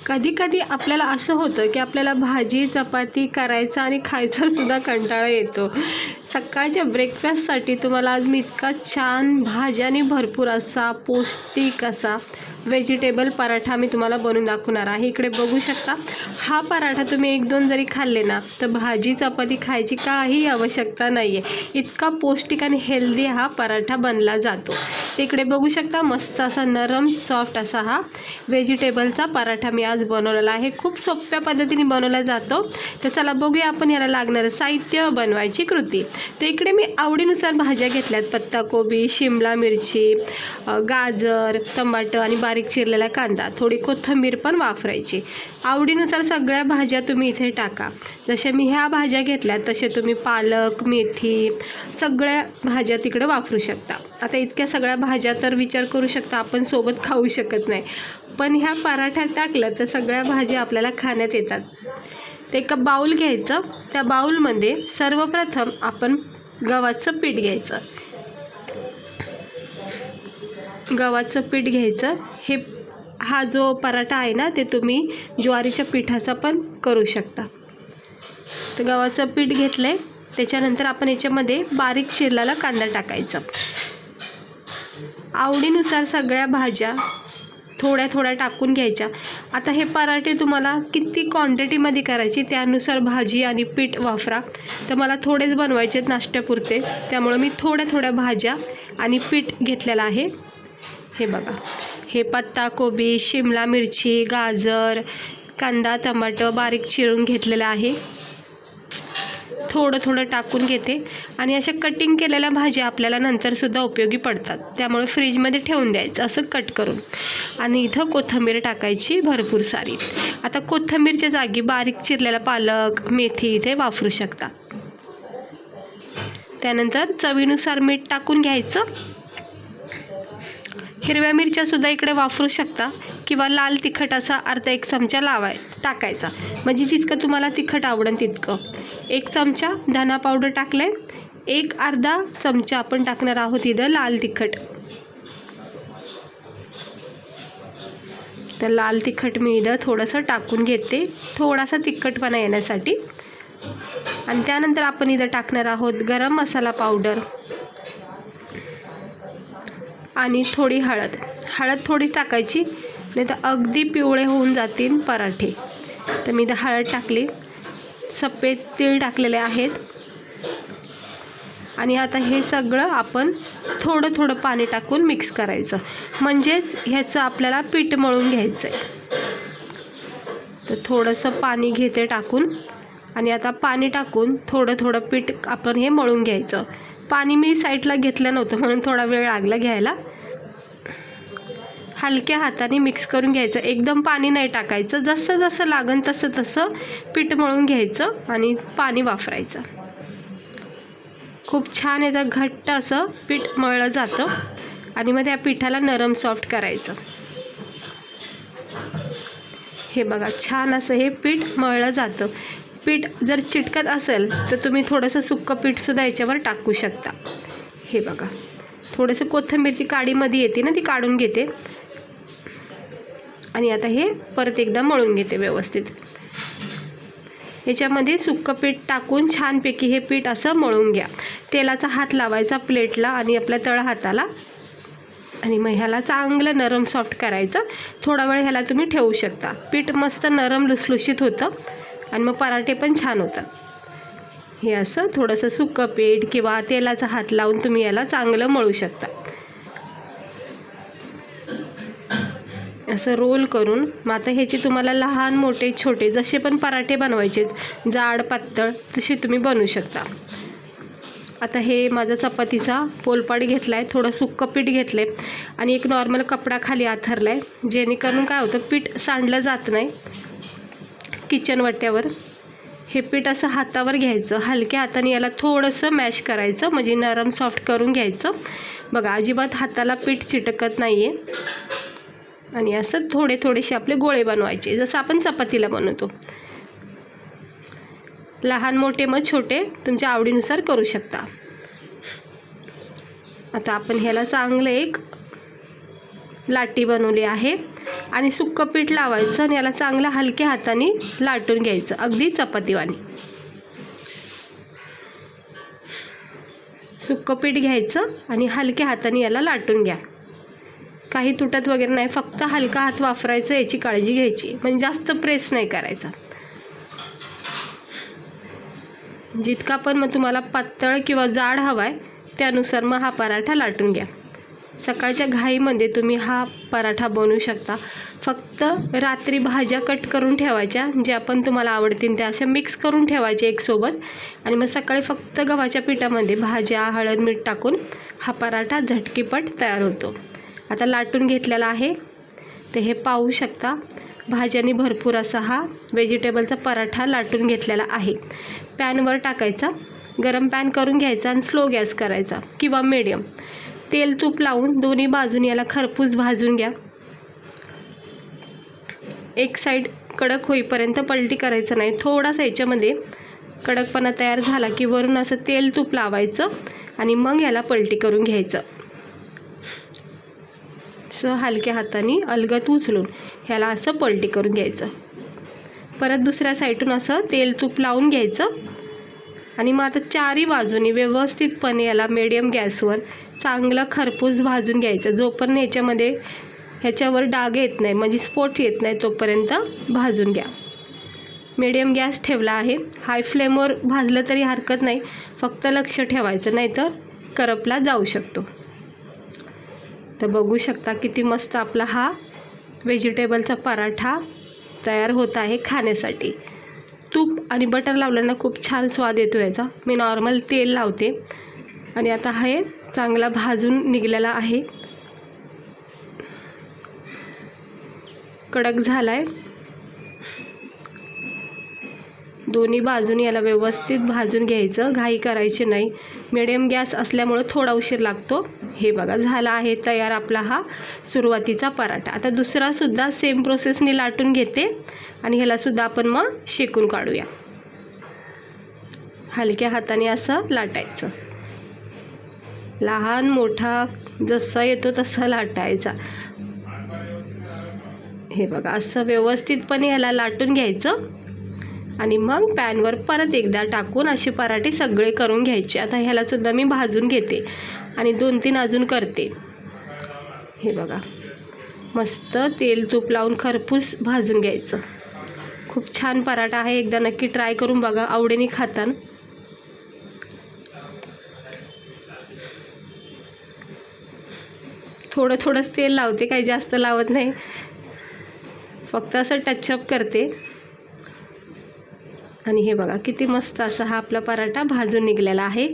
कधी कधी आपल्याला असं होतं की आपल्याला भाजी चपाती करायचा आणि खायचा सुद्धा कंटाळा येतो. सकाळच्या ब्रेकफास्टसाठी तुम्हाला आज मी इतका छान भाज्याने भरपूर असा पौष्टिक असा व्हेजिटेबल पराठा मी तुम्हाला बनवून दाखवणार आहे. इकडे बघू शकता, हा पराठा तुम्ही 1-2 जरी खाल्ले ना तर भाजी चपाती खायची काही आवश्यकता नाही आहे. इतका पौष्टिक आणि हेल्दी हा पराठा बनला जातो. तर इकडे बघू शकता, मस्त असा नरम सॉफ्ट असा हा व्हेजिटेबलचा पराठा मी आज बनवलेला आहे. खूप सोप्या पद्धतीने बनवला जातो. तर चला बघूया आपण याला लागणारं साहित्य, बनवायची कृती. तर इकडे मी आवडीनुसार भाज्या घेतल्यात. पत्ताकोबी, शिमला मिरची, गाजर, टमाटर आणि बारीक चिरलेला कांदा, थोडी कोथिंबीर पण वापरायची. आवडीनुसार सगळ्या भाज्या तुम्ही इथे टाका. जसे मी ह्या भाज्या घेतल्यात तसे तुम्ही पालक, मेथी सगळ्या भाज्या तिकडे वापरू शकता. आता इतक्या सगळ्या भाज्या तर विचार करू शकता आपण सोबत खाऊ शकत नाही, पण ह्या पराठ्यात टाकलं तर सगळ्या भाज्या आपल्याला खाण्यात येतात. ते एक बाउल घ्यायचं. त्या बाउलमध्ये सर्वप्रथम आपण गव्हाचं पीठ घ्यायचं. गव्हाचं पीठ घ्यायचं. हा जो पराठा आहे ना ते तुम्ही ज्वारीच्या पिठाचा पण करू शकता. तर गव्हाचं पीठ घेतलं आहे. त्याच्यानंतर आपण याच्यामध्ये बारीक चिरलेला कांदा टाकायचा. आवडीनुसार सगळ्या भाज्या थोड्या थोड्या टाकून घ्यायच्या. आता हे पराठे तुम्हाला किती क्वांटिटीमध्ये करायची त्यानुसार भाजी आणि पीठ वापरा. तर मला थोडेच बनवायचे आहेत नाश्त्यापुरते, त्यामुळे मी थोड्या थोड्या भाज्या आणि पीठ घेतलेलं आहे. हे बघा, हे पत्ताकोबी, शिमला मिरची, गाजर, कांदा, टमाटर बारीक चिरून घेतलेलं आहे. थोडं थोडं टाकून घेते. आणि अशा कटिंग केलेल्या भाज्या आपल्याला नंतरसुद्धा उपयोगी पडतात, त्यामुळे फ्रीजमध्ये ठेवून द्यायचं असं कट करून. आणि इथं कोथिंबीर टाकायची भरपूर सारी. आता कोथिंबीरच्या जागी बारीक चिरलेला पालक, मेथी इथे वापरू शकता. त्यानंतर चवीनुसार मीठ टाकून घ्यायचं. हिरव्या मिरच्यासुद्धा इकडे वापरू शकता किंवा लाल तिखट असा अर्धा 1 चमचा टाकायचा, म्हणजे जितकं तुम्हाला तिखट आवडेल तितकं. 1 चमचा धना पावडर टाकले. अर्धा चमचा आपण टाकणार आहोत इथं लाल तिखट. तर लाल तिखट मी इथं थोडंसं टाकून घेते, थोडासा तिखटपणा येण्यासाठी. आणि त्यानंतर आपण इथं टाकणार आहोत गरम मसाला पावडर आणि थोडी हळद थोडी टाकायची, नाही तर अगदी पिवळे होऊन जातील पराठे. तर मी इथं हळद टाकली. सफेद तीळ टाकलेले आहेत. आणि आता हे सगळं आपण थोडं थोडं पाणी टाकून मिक्स करायचं, म्हणजेच ह्याचं आपल्याला पीठ मळून घ्यायचं आहे. तर थोडंसं पाणी घेते टाकून. आणि आता पाणी टाकून थोडं थोडं पीठ आपण हे मळून घ्यायचं. पाणी मी साईडला घेतलं नव्हतं म्हणून थोडा वेळ लागला घ्यायला. हलक्या हाताने मिक्स करून घ्यायचं, एकदम पाणी नाही टाकायचं. जसं जसं लागन तसं तसं पीठ मळून घ्यायचं आणि पाणी वापरायचं. खूप छान याचं घट्ट असं पीठ मळलं जातं. आणि मग त्या पिठाला नरम सॉफ्ट करायचं. हे बघा, छान असं हे पीठ मळलं जातं. पीठ जर चिटकत असेल तर तुम्ही थोडंसं सुक्कं पीठसुद्धा याच्यावर टाकू शकता. हे बघा, थोडंसं कोथिंबीरची काडीमध्ये येते ना ती काढून घेते. आणि आता हे परत एकदा मळून घेते व्यवस्थित. याच्यामध्ये सुक्कं पीठ टाकून छानपैकी हे पीठ असं मळून घ्या. तेलाचा हात लावायचा प्लेटला आणि आपल्या तळहाताला. आणि मग ह्याला चांगलं नरम सॉफ्ट करायचं. थोडा वेळ ह्याला तुम्ही ठेवू शकता. पीठ मस्त नरम लुसलुशीत होतं आणि मग पराठे पण छान होतात. हे असं थोडंसं सुक्कं पीठ किंवा तेलाचा हात लावून तुम्ही याला चांगलं मळू शकता. असं रोल करून मग आता ह्याचे तुम्हाला लहान मोठे छोटे जसे पण पराठे बनवायचे, जाड पातळ, तसे तुम्ही बनवू शकता. आता हे माझा चपातीचा पोलपाट घेतला आहे. थोडं सुक्कं पीठ घेतलं आहे आणि एक नॉर्मल कपडा खाली आथरला आहे, जेणेकरून काय होतं पीठ सांडलं जात नाही किचन वाट्यावर. हे पीठ असं हातावर घ्यायचं, हलक्या हाताने याला थोडंसं मॅश करायचं, म्हणजे नरम सॉफ्ट करून घ्यायचं. बघा, अजिबात हाताला पीठ चिटकत नाही आहे. आणि असं थोडे थोडेसे आपले गोळे बनवायचे, जसं आपण चपातीला बनवतो. लहान मोठे मग छोटे तुमच्या आवडीनुसार करू शकता. आता आपण ह्याला चांगलं एक लाटी बनवली आहे आणि सुक्कं पीठ लावायचं आणि याला चांगल्या हलक्या हाताने लाटून घ्यायचं, अगदी चपातीवानी. सुक्कं पीठ घ्यायचं आणि हलक्या हाताने याला लाटून घ्या. काही तुटत वगैरे नाही, फक्त हलका हात वापरायचा, याची काळजी घ्यायची. म्हणजे जास्त प्रेस नाही करायचा. जितका पण मग तुम्हाला पातळ किंवा जाड हवा आहे त्यानुसार मग हा पराठा लाटून घ्या. सकाळच्या घाईमध्ये तुम्ही हा पराठा बनवू शकता. फक्त रात्री भाज्या कट करून ठेवायच्या, ज्या पण तुम्हाला आवडतील त्या अशा मिक्स करून ठेवायच्या एकसोबत, आणि मग सकाळी फक्त गव्हाच्या पिठामध्ये भाज्या, हळद, मीठ टाकून हा पराठा झटकीपट तयार होतो. आता लाटून घेतलेला आहे ते हे पाहू शकता. भाज्यांनी भरपूर असा हा व्हेजिटेबलचा पराठा लाटून घेतलेला आहे. पॅनवर टाकायचा, गरम पॅन करून घ्यायचा आणि स्लो गॅस करायचा किंवा मीडियम. तेल तूप लावून दोन्ही बाजूनी याला खरपूस भाजून घ्या. एक साईड कडक होईपर्यंत पलटी करायचं नाही. थोडासा याच्यामध्ये कडकपणा तयार झाला की वरून असं तेल तूप लावायचं आणि मग याला पलटी करून घ्यायचं. असं हलक्या हाताने अलगद उचलून ह्याला असं पलटी करून घ्यायचं. परत दुसऱ्या साईडून असं तेल तूप लावून घ्यायचं आणि मग आता चारही बाजूनी व्यवस्थितपणे याला मीडियम गॅसवर चांगलं खरपूस भाजून घ्यायचं. जोपर्यंत ह्याच्यावर डाग येत नाही, म्हणजे स्पॉट येत नाही, तोपर्यंत भाजून घ्या. मीडियम गॅस ठेवला आहे. हाय फ्लेमवर भाजलं तरी हरकत नाही, फक्त लक्ष ठेवायचं, नाहीतर करपला जाऊ शकतो. तर बघू शकता किती मस्त आपला हा व्हेजिटेबलचा पराठा तयार होत आहे खाण्यासाठी. तूप आणि बटर लावल्यानं खूप छान स्वाद येतो याचा. मी नॉर्मल तेल लावते आणि आता हे चांगला भाजून निघलेला आहे. कडक झाला आहे. दोन्ही बाजूनी याला व्यवस्थित भाजून घ्यायचं, घाई करायची नाही. मिडियम गॅस असल्यामुळं थोडा उशीर लागतो. हे बघा झाला आहे तयार आपला हा सुरुवातीचा पराठा. आता दुसरासुद्धा सेम प्रोसेसने लाटून घेते आणि ह्यालासुद्धा आपण मग शेकून काढूया. हलक्या हाताने असं लाटायचं, लहान मोठा जसा येतो तसा लाटायचा. हे बघा असं व्यवस्थितपणे ह्याला लाटून घ्यायचं आणि मग पॅनवर परत एकदा टाकून असे पराठे सगळे करून घ्यायचे. आता ह्यालासुद्धा मी भाजून घेते आणि 2-3 अजून करते. हे बघा मस्त तेल तूप लावून खरपूस भाजून घ्यायचं. खूप छान पराठा आहे, एकदा नक्की ट्राय करून बघा, आवडीने खाताना. थोडंच तेल लावते, काही जास्त लावत नाही, फक्त असं टचअप करते. आणि हे बघा किती मस्त असा हा आपला पराठा भाजून निघलेला आहे.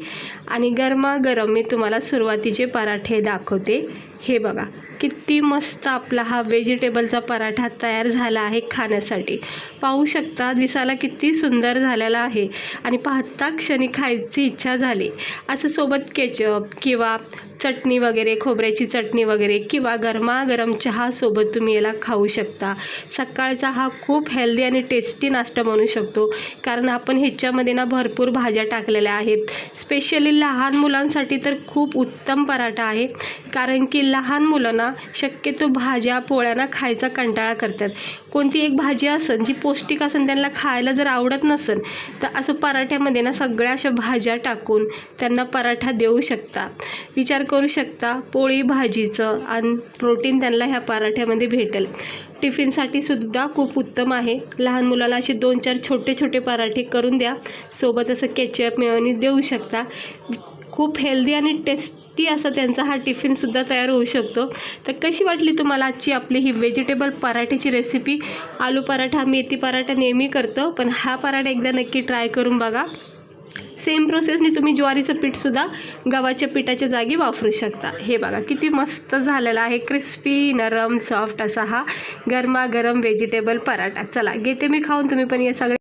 आणि गरमागरम मी तुम्हाला सुरुवातीचे पराठे दाखवते. हे बघा किती मस्त आपला हा व्हेजिटेबलचा पराठा तयार झाला आहे खाण्यासाठी. पाहू शकता दिसायला किती सुंदर झालेला आहे आणि पाहता क्षणी खायची इच्छा झाली. असं सोबत केचप किंवा चटणी वगैरे, खोबऱ्याची चटणी वगैरे, किंवा गरमागरम चहासोबत तुम्ही याला खाऊ शकता. सकाळचा हा खूप हेल्दी आणि टेस्टी नाश्ता बनवू शकतो, कारण आपण ह्याच्यामध्ये ना भरपूर भाज्या टाकलेल्या आहेत. स्पेशली लहान मुलांसाठी तर खूप उत्तम पराठा आहे, कारण की लहान मुलांना शक्यतो भाज्या पोळ्यांना खायचा कंटाळा करतात. कोणती एक भाजी असेल जी पौष्टिक असेल, त्यांना खायला जर आवडत नसेल तर असं पराठ्यामध्ये ना सगळ्या अशा भाज्या टाकून त्यांना पराठा देऊ शकता. विचार करू शकता, पोळी भाजीचं आणि प्रोटीन त्यांना ह्या पराठ्यामध्ये भेटेल. टिफिनसाठी सुद्धा खूप उत्तम आहे. लहान मुलाला असे 2-4 छोटे छोटे पराठे करून द्या, सोबत असं केचप मेयोनीज देऊ शकता. खूप हेल्दी आणि टेस्टी असा त्यांचा हा टिफिनसुद्धा तयार होऊ शकतो. तर कशी वाटली तुम्हाला आजची आपली ही व्हेजिटेबल पराठ्याची रेसिपी? आलू पराठा, मेथी पराठा नेहमी करतो, पण हा पराठा एकदा नक्की ट्राय करून बघा. सेम प्रोसेसने तुम्ही ज्वारीचं पीठसुद्धा गव्हाच्या पिठाच्या जागी वापरू शकता. हे बघा किती मस्त झालेला आहे, क्रिस्पी, नरम, सॉफ्ट असा हा गरमागरम व्हेजिटेबल पराठा. चला घेते मी खाऊन, तुम्ही पण या सगळ्या